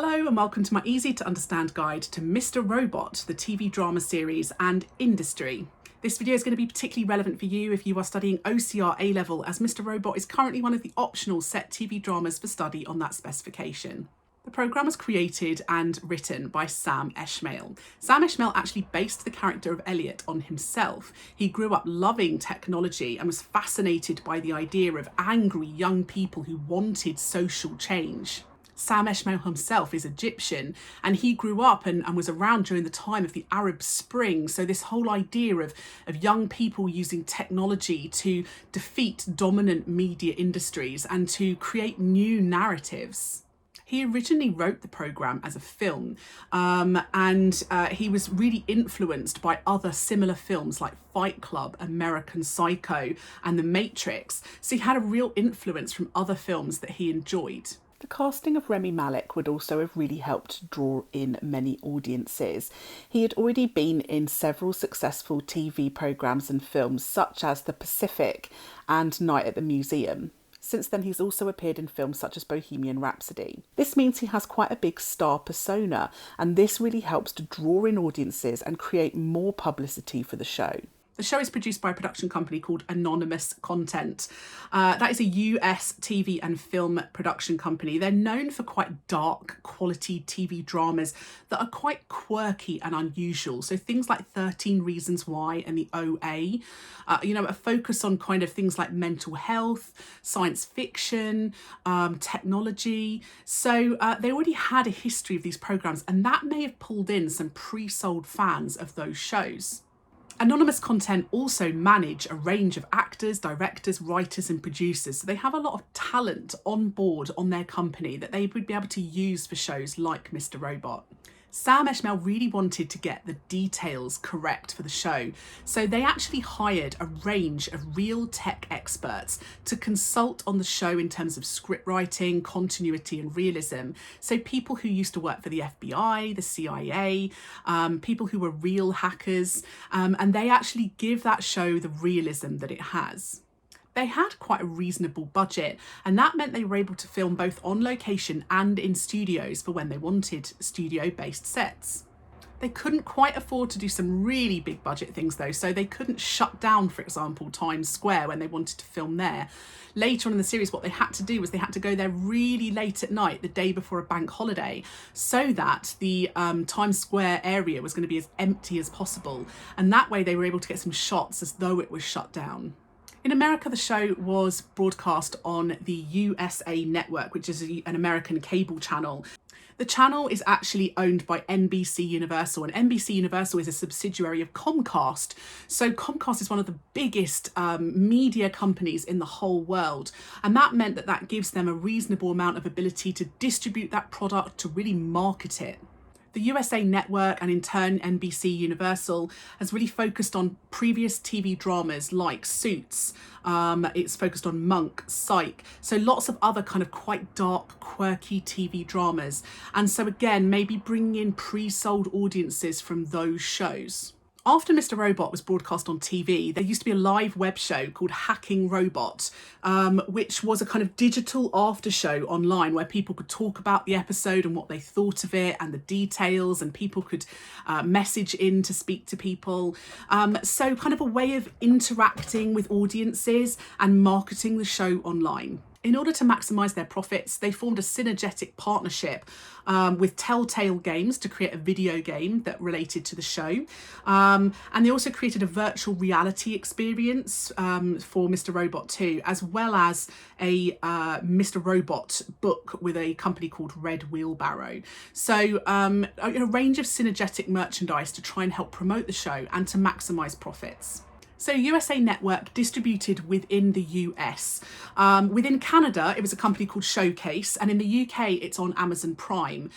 Hello and welcome to my easy to understand guide to Mr. Robot, the TV drama series and industry. This video is going to be particularly relevant for you if you are studying OCR A-level, as Mr. Robot is currently one of the optional set TV dramas for study on that specification. The programme was created and written by Sam Esmail. Sam Esmail actually based the character of Elliot on himself. He grew up loving technology and was fascinated by the idea of angry young people who wanted social change. Sam Esmail himself is Egyptian, and he grew up and was around during the time of the Arab Spring. So this whole idea of young people using technology to defeat dominant media industries and to create new narratives. He originally wrote the programme as a film, and he was really influenced by other similar films like Fight Club, American Psycho and The Matrix. So he had a real influence from other films that he enjoyed. The casting of Rami Malek would also have really helped draw in many audiences. He had already been in several successful TV programmes and films such as The Pacific and Night at the Museum. Since then, he's also appeared in films such as Bohemian Rhapsody. This means he has quite a big star persona, and this really helps to draw in audiences and create more publicity for the show. The show is produced by a production company called Anonymous Content. That is a US TV and film production company. They're known for quite dark quality TV dramas that are quite quirky and unusual. So things like 13 Reasons Why and the OA, a focus on kind of things like mental health, science fiction, technology. So they already had a history of these programs, and that may have pulled in some pre-sold fans of those shows. Anonymous Content also manage a range of actors, directors, writers and producers. So they have a lot of talent on board on their company that they would be able to use for shows like Mr. Robot. Sam Esmail really wanted to get the details correct for the show, so they actually hired a range of real tech experts to consult on the show in terms of script writing, continuity and realism. So people who used to work for the FBI, the CIA, people who were real hackers, and they actually give that show the realism that it has. They had quite a reasonable budget, and that meant they were able to film both on location and in studios for when they wanted studio-based sets. They couldn't quite afford to do some really big budget things though, so they couldn't shut down, for example, Times Square when they wanted to film there. Later on in the series, what they had to do was they had to go there really late at night, the day before a bank holiday, so that the Times Square area was going to be as empty as possible. And that way they were able to get some shots as though it was shut down. In America, the show was broadcast on the USA Network, which is an American cable channel. The channel is actually owned by NBC Universal, and NBC Universal is a subsidiary of Comcast. So Comcast is one of the biggest media companies in the whole world. And that meant that gives them a reasonable amount of ability to distribute that product, to really market it. The USA Network and in turn NBC Universal has really focused on previous TV dramas like Suits. It's focused on Monk, Psych, so lots of other kind of quite dark, quirky TV dramas. And so again, maybe bringing in pre-sold audiences from those shows. After Mr. Robot was broadcast on TV, there used to be a live web show called Hacking Robot, which was a kind of digital after show online where people could talk about the episode and what they thought of it and the details, and people could message in to speak to people. So kind of a way of interacting with audiences and marketing the show online. In order to maximise their profits, they formed a synergetic partnership with Telltale Games to create a video game that related to the show. And they also created a virtual reality experience for Mr. Robot 2, as well as a Mr. Robot book with a company called Red Wheelbarrow. So a range of synergetic merchandise to try and help promote the show and to maximise profits. So USA Network distributed within the US. Within Canada, it was a company called Showcase, and in the UK, it's on Amazon Prime.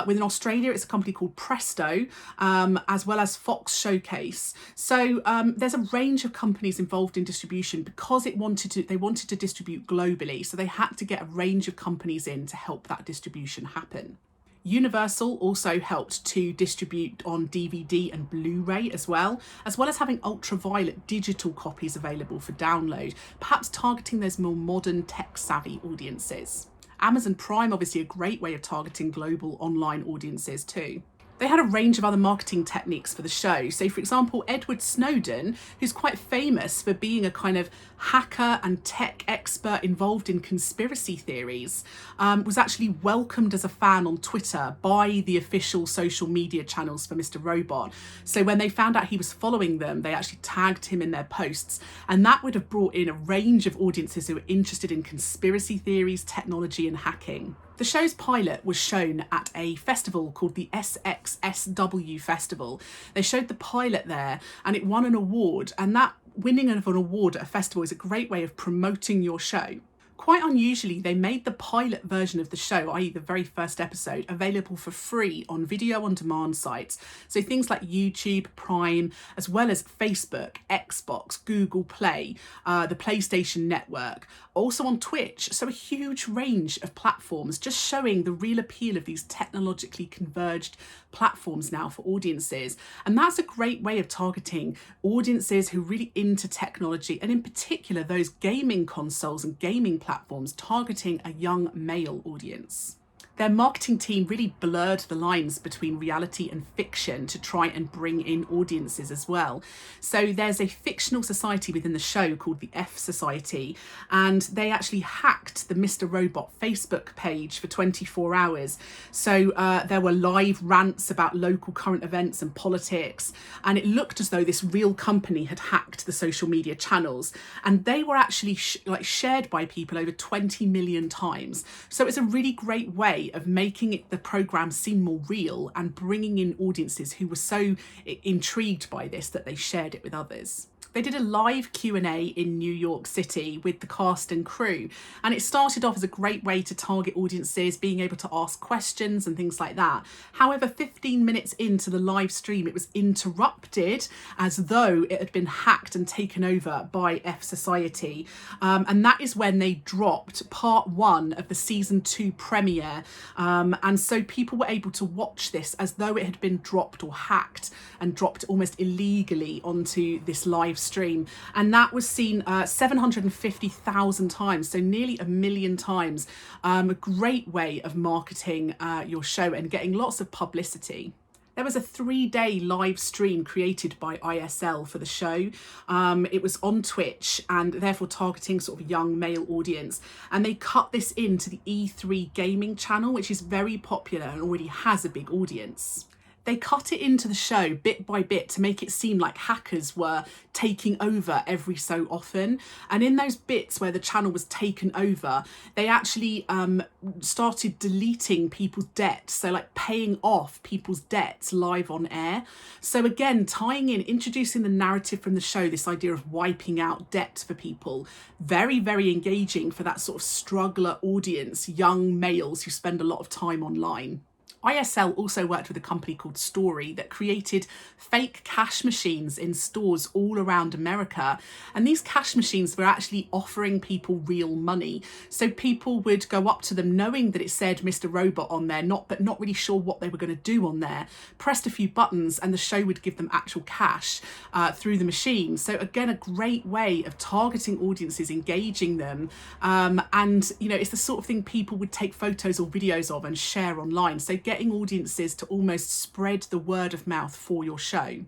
Within Australia, it's a company called Presto, as well as Fox Showcase. So there's a range of companies involved in distribution because they wanted to distribute globally. So they had to get a range of companies in to help that distribution happen. Universal also helped to distribute on DVD and Blu-ray as well as having ultraviolet digital copies available for download, perhaps targeting those more modern tech-savvy audiences. Amazon Prime, obviously a great way of targeting global online audiences too. They had a range of other marketing techniques for the show. So, for example, Edward Snowden, who's quite famous for being a kind of hacker and tech expert involved in conspiracy theories, was actually welcomed as a fan on Twitter by the official social media channels for Mr. Robot. So when they found out he was following them, they actually tagged him in their posts. And that would have brought in a range of audiences who were interested in conspiracy theories, technology, and hacking. The show's pilot was shown at a festival called the SXSW Festival. They showed the pilot there and it won an award, and that winning of an award at a festival is a great way of promoting your show. Quite unusually, they made the pilot version of the show, i.e. the very first episode, available for free on video on demand sites. So things like YouTube, Prime, as well as Facebook, Xbox, Google Play, the PlayStation Network, also on Twitch. So a huge range of platforms, just showing the real appeal of these technologically converged platforms now for audiences. And that's a great way of targeting audiences who are really into technology, and in particular those gaming consoles and gaming platforms, targeting a young male audience. Their marketing team really blurred the lines between reality and fiction to try and bring in audiences as well. So there's a fictional society within the show called the F Society, and they actually hacked the Mr. Robot Facebook page for 24 hours. So there were live rants about local current events and politics, and it looked as though this real company had hacked the social media channels, and they were actually shared by people over 20 million times. So it's a really great way of making the program seem more real and bringing in audiences who were so intrigued by this that they shared it with others. They did a live Q&A in New York City with the cast and crew, and it started off as a great way to target audiences, being able to ask questions and things like that. However, 15 minutes into the live stream, it was interrupted as though it had been hacked and taken over by F Society, and that is when they dropped part 1 of the season 2 premiere, and so people were able to watch this as though it had been dropped or hacked and dropped almost illegally onto this live stream, and that was seen 750,000 times, so nearly 1 million times. A great way of marketing your show and getting lots of publicity. There was a 3-day live stream created by ISL for the show. It was on Twitch and therefore targeting sort of young male audience. And they cut this into the E3 gaming channel, which is very popular and already has a big audience. They cut it into the show bit by bit to make it seem like hackers were taking over every so often. And in those bits where the channel was taken over, they actually started deleting people's debts. So like paying off people's debts live on air. So again, tying in, introducing the narrative from the show, this idea of wiping out debt for people. Very, very engaging for that sort of struggler audience, young males who spend a lot of time online. ISL also worked with a company called Story that created fake cash machines in stores all around America. And these cash machines were actually offering people real money. So people would go up to them knowing that it said Mr. Robot on there, but not really sure what they were going to do on there, pressed a few buttons and the show would give them actual cash through the machine. So again, a great way of targeting audiences, engaging them. And, you know, it's the sort of thing people would take photos or videos of and share online. So getting audiences to almost spread the word of mouth for your show.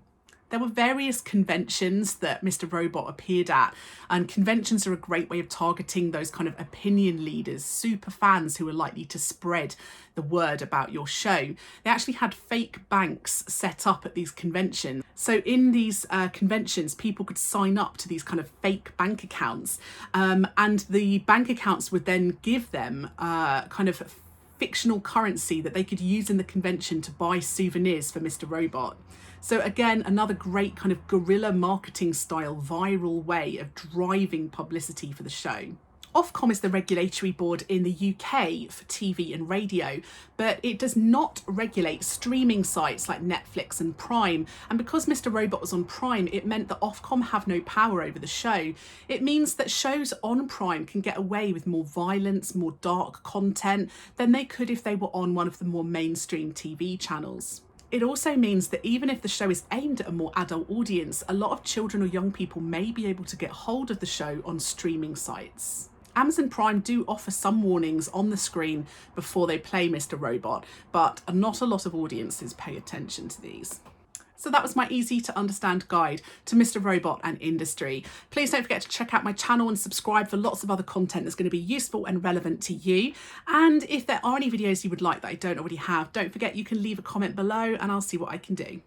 There were various conventions that Mr. Robot appeared at, and conventions are a great way of targeting those kind of opinion leaders, super fans who are likely to spread the word about your show. They actually had fake banks set up at these conventions. So in these conventions, people could sign up to these kind of fake bank accounts, and the bank accounts would then give them kind of fictional currency that they could use in the convention to buy souvenirs for Mr. Robot. So again, another great kind of guerrilla marketing style, viral way of driving publicity for the show. Ofcom is the regulatory board in the UK for TV and radio, but it does not regulate streaming sites like Netflix and Prime. And because Mr. Robot was on Prime, it meant that Ofcom have no power over the show. It means that shows on Prime can get away with more violence, more dark content than they could if they were on one of the more mainstream TV channels. It also means that even if the show is aimed at a more adult audience, a lot of children or young people may be able to get hold of the show on streaming sites. Amazon Prime do offer some warnings on the screen before they play Mr. Robot, but not a lot of audiences pay attention to these. So that was my easy to understand guide to Mr. Robot and industry. Please don't forget to check out my channel and subscribe for lots of other content that's going to be useful and relevant to you. And if there are any videos you would like that I don't already have, don't forget you can leave a comment below and I'll see what I can do.